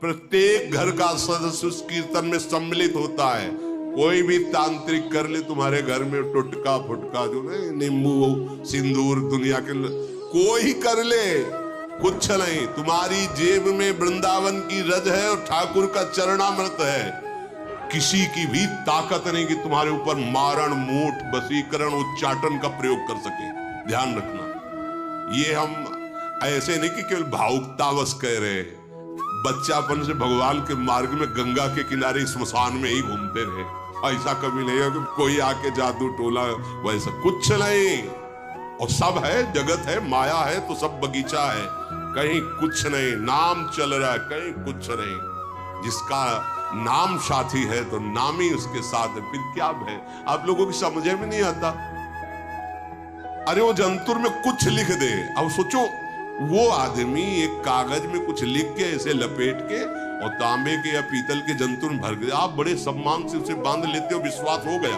प्रत्येक घर का सदस्य उस कीर्तन में सम्मिलित होता है। कोई भी तांत्रिक कर ले तुम्हारे घर में टुटका फुटका जो नहीं, नींबू सिंदूर दुनिया के कोई कर ले, कुछ नहीं। तुम्हारी जेब में वृंदावन की रज है और ठाकुर का चरणामृत है। किसी की भी ताकत नहीं कि तुम्हारे ऊपर मारण मूठ वशीकरण उच्चाटन का प्रयोग कर सके। ध्यान रखना, ये हम ऐसे नहीं कि केवल भावुकतावश कह रहे, बच्चापन से भगवान के मार्ग में गंगा के किनारे स्मशान में ही घूमते रहे। ऐसा कभी नहीं है कि कोई आके जादू टोला, वैसा कुछ नहीं। और सब है, जगत है, माया है तो सब बगीचा है, कहीं कुछ नहीं। नाम चल रहा है, कहीं कुछ नहीं। जिसका नाम साथी है तो नाम ही उसके साथ है, फिर क्या है। आप लोगों की समझे में नहीं आता। अरे वो जंतुर में कुछ लिख दे, अब सोचो वो आदमी एक कागज में कुछ लिख के ऐसे लपेट के और तांबे के या पीतल के जंतुर में भर के आप बड़े सम्मान से उसे बांध लेते हो, विश्वास हो गया।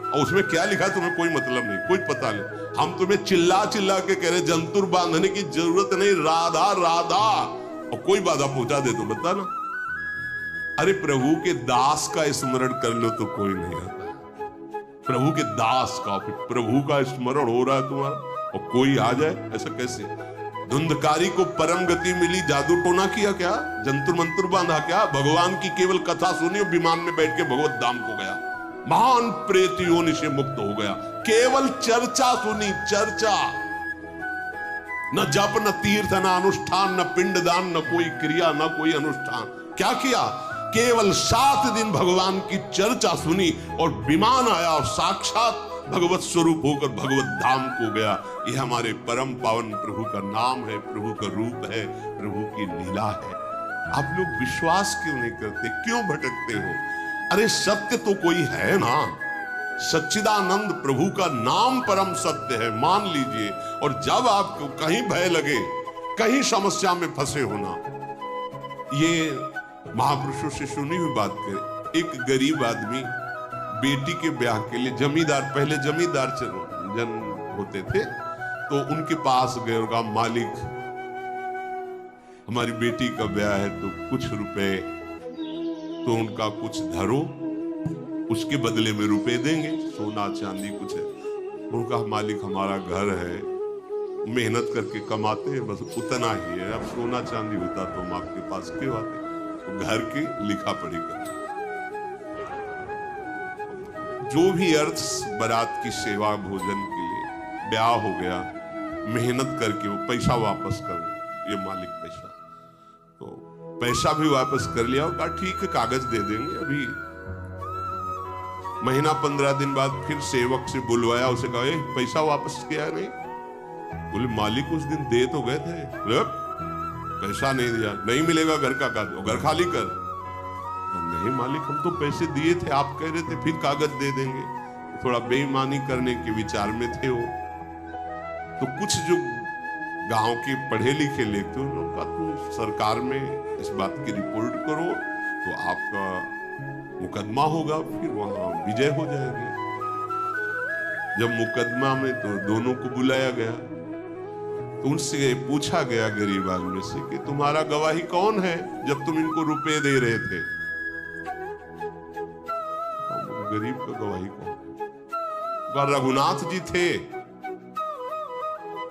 और उसमें क्या लिखा है तुम्हें कोई मतलब नहीं, कोई पता नहीं। हम तुम्हें चिल्ला चिल्ला के कह रहे जंतुर बांधने की जरूरत नहीं, राधा राधा, और कोई बाधा पहुंचा दे तो बता ना। अरे प्रभु के दास का स्मरण कर लो तो कोई नहीं आता। प्रभु के दास का, फिर प्रभु का स्मरण हो रहा है तुम्हारा और कोई आ जाए, ऐसा कैसे। धुंधकारी को परम गति मिली, जादू टोना किया क्या, जंतुर मंत्र बांधा क्या। भगवान की केवल कथा सुनी और विमान में बैठ के भगवत धाम को गया, महान प्रेत योनि से मुक्त हो गया। केवल चर्चा सुनी, चर्चा, न जप न तीर्थ न अनुष्ठान न पिंडदान न कोई क्रिया न कोई अनुष्ठान। क्या किया, केवल 7 दिन भगवान की चर्चा सुनी और विमान आया और साक्षात भगवत स्वरूप होकर भगवत धाम को गया। यह हमारे परम पावन प्रभु का नाम है, प्रभु का रूप है, प्रभु की लीला है। आप लोग विश्वास क्यों नहीं करते, क्यों भटकते हो। अरे सत्य तो कोई है ना, सच्चिदानंद प्रभु का नाम परम सत्य है, मान लीजिए। और जब आपको कहीं भय लगे, कहीं समस्या में फंसे होना, ये महापुरुषों से सुनी हुई बात करें। एक गरीब आदमी बेटी के ब्याह के लिए जमींदार, पहले जमींदार जन होते थे, तो उनके पास गए और कहा मालिक हमारी बेटी का ब्याह है तो कुछ रुपए तो उनका कुछ धरो, उसके बदले में रुपए देंगे, सोना चांदी कुछ है। उनका मालिक हमारा घर है, मेहनत करके कमाते हैं, बस उतना ही है, अब सोना चांदी होता तो हम आपके पास क्यों आते। तो घर की लिखा पढ़ी कर जो भी अर्थ बारात की सेवा भोजन के लिए ब्याह हो गया, मेहनत करके वो पैसा वापस कर, ये मालिक पैसा, तो पैसा भी वापस कर लिया और कहा ठीक है कागज दे देंगे। अभी महीना 15 दिन बाद फिर सेवक से बुलवाया, उसे कहा पैसा वापस किया नहीं। बोले मालिक उस दिन दे तो गए थे, पैसा नहीं दिया, नहीं मिलेगा घर का कागज, घर खाली कर। नहीं मालिक हम तो पैसे दिए थे, आप कह रहे थे फिर कागज दे देंगे। थोड़ा बेईमानी करने के विचार में थे वो। तो कुछ जो गांव के पढ़े लिखे लोग थे उन्होंने कहा तुम सरकार में इस बात की रिपोर्ट करो तो आपका मुकदमा होगा, फिर वहां विजय हो जाएगी। जब मुकदमा में तो दोनों को बुलाया गया, तो उनसे पूछा गया गरीब आदमी से कि तुम्हारा गवाही कौन है जब तुम इनको रुपए दे रहे थे। गरीब का गवाही कौन, रघुनाथ जी थे।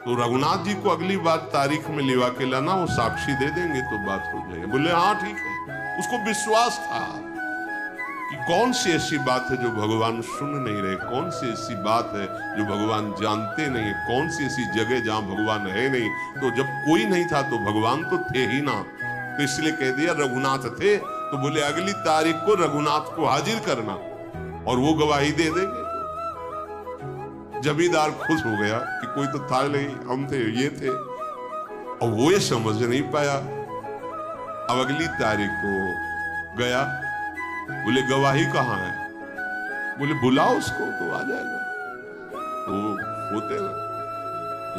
तो रघुनाथ जी को अगली बार तारीख में लिवा के लाना, वो साक्षी दे देंगे तो बात हो जाएगी। बोले हाँ ठीक है। उसको विश्वास था कि कौन सी ऐसी बात है जो भगवान सुन नहीं रहे, कौन सी ऐसी बात है जो भगवान जानते नहीं, कौन सी ऐसी जगह जहां भगवान है नहीं। तो जब कोई नहीं था तो भगवान तो थे ही ना, तो इसलिए कह दिया रघुनाथ थे। तो बोले अगली तारीख को रघुनाथ को हाजिर करना और वो गवाही दे देंगे। जमींदार खुश हो गया कि कोई तो था नहीं, हम थे, ये थे। और वो ये समझ नहीं पाया। अब अगली तारीख को गया, बोले गवाही कहाँ है, बोले बुलाओ उसको तो आ जाएगा। तो होते ना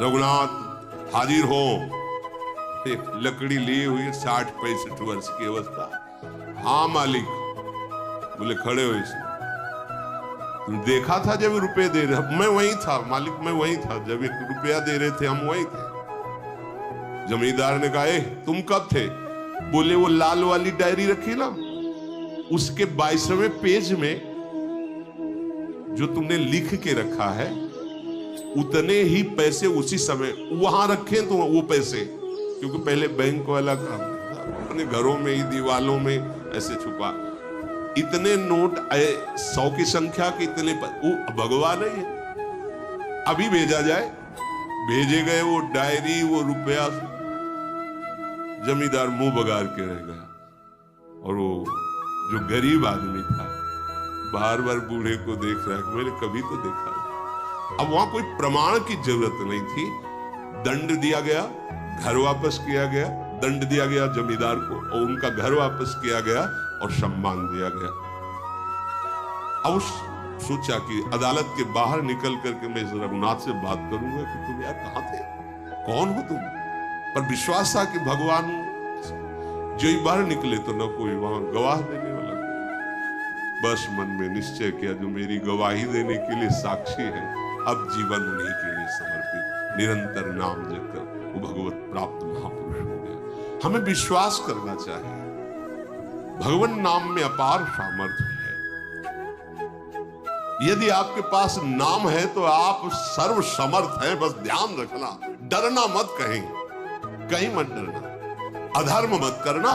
रघुनाथ हाजिर हो, एक लकड़ी ली हुई 60-65 वर्ष की अवस्था। हाँ मालिक। बोले खड़े हो इसमें, तुम देखा था जब रुपए दे रहे, मैं वहीं था मालिक, मैं वहीं था जब रुपया दे रहे थे, हम वहीं थे। जमींदार ने कहा तुम कब थे, बोले वो लाल वाली डायरी रखी ना, उसके 22वें पेज में जो तुमने लिख के रखा है उतने ही पैसे उसी समय वहां रखे, तो वो पैसे, क्योंकि पहले बैंक वाला काम था, अपने घरों में ही दीवालों में ऐसे छुपा, इतने नोट आए 100 की संख्या के इतने वो भगवान है, अभी भेजा जाए। भेजे गए वो डायरी, वो रुपया, जमींदार मुंह बगाड़ के रह गया। और वो जो गरीब आदमी था बार बार बूढ़े को देख रहा है, मैंने कभी तो देखा नहीं। अब वहां कोई प्रमाण की जरूरत नहीं थी, दंड दिया गया, घर वापस किया गया, दंड दिया गया जमींदार को और उनका घर वापस किया गया और सम्मान दिया गया। अब सोचा कि अदालत के बाहर निकल करके मैं रघुनाथ से बात करूंगा कि तुम यार कहां थे, कौन हो तुम, पर विश्वास था कि भगवान जो ही बाहर निकले तो न कोई वहां गवाह देने वाला। बस मन में निश्चय किया जो मेरी गवाही देने के लिए साक्षी है, अब जीवन उन्हीं के लिए समर्पित, निरंतर नाम जपकर वो भगवत प्राप्त महापुरुष हो गया। हमें विश्वास करना चाहिए भगवान नाम में अपार सामर्थ्य है। यदि आपके पास नाम है तो आप सर्व समर्थ हैं, बस ध्यान रखना, डरना मत, कहीं मत डरना, अधर्म मत करना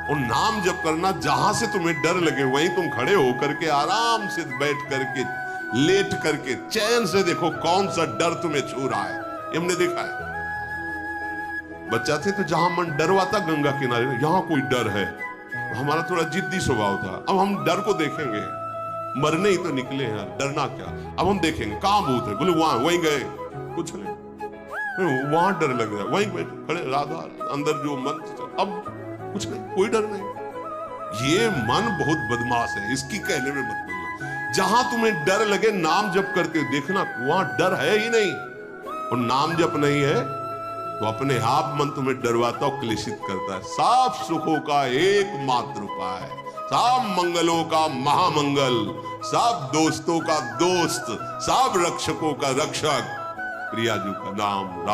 और नाम जप करना। जहां से तुम्हें डर लगे वहीं तुम खड़े होकर के आराम से बैठ करके, लेट करके चैन से देखो कौन सा डर तुम्हें छू रहा है। ये हमने देखा है, बच्चा थे तो जहां मन डरवाता गंगा किनारे, यहां कोई डर है, हमारा थोड़ा जिद्दी स्वभाव था। अब हम डर को देखेंगे, मरने ही तो निकले हैं, डरना क्या। अब हम देखेंगे कहां भूत है, बोले वहीं गए, कुछ नहीं, वहां डर लग रहा है, वहीं बैठे खड़े, राधा अंदर जो मन, अब कुछ नहीं, कोई डर नहीं। ये मन बहुत बदमाश है, इसकी कहने में मत बोलो। जहां तुम्हें डर लगे नाम जप करते हो, देखना वहां डर है ही नहीं, और नाम जप नहीं है तो अपने आप मन तुम्हें डरवाता और क्लेशित करता है। सब सुखों का एकमात्र उपाय, सब मंगलों का महामंगल, सब दोस्तों का दोस्त, सब रक्षकों का रक्षक प्रियाजू का नाम।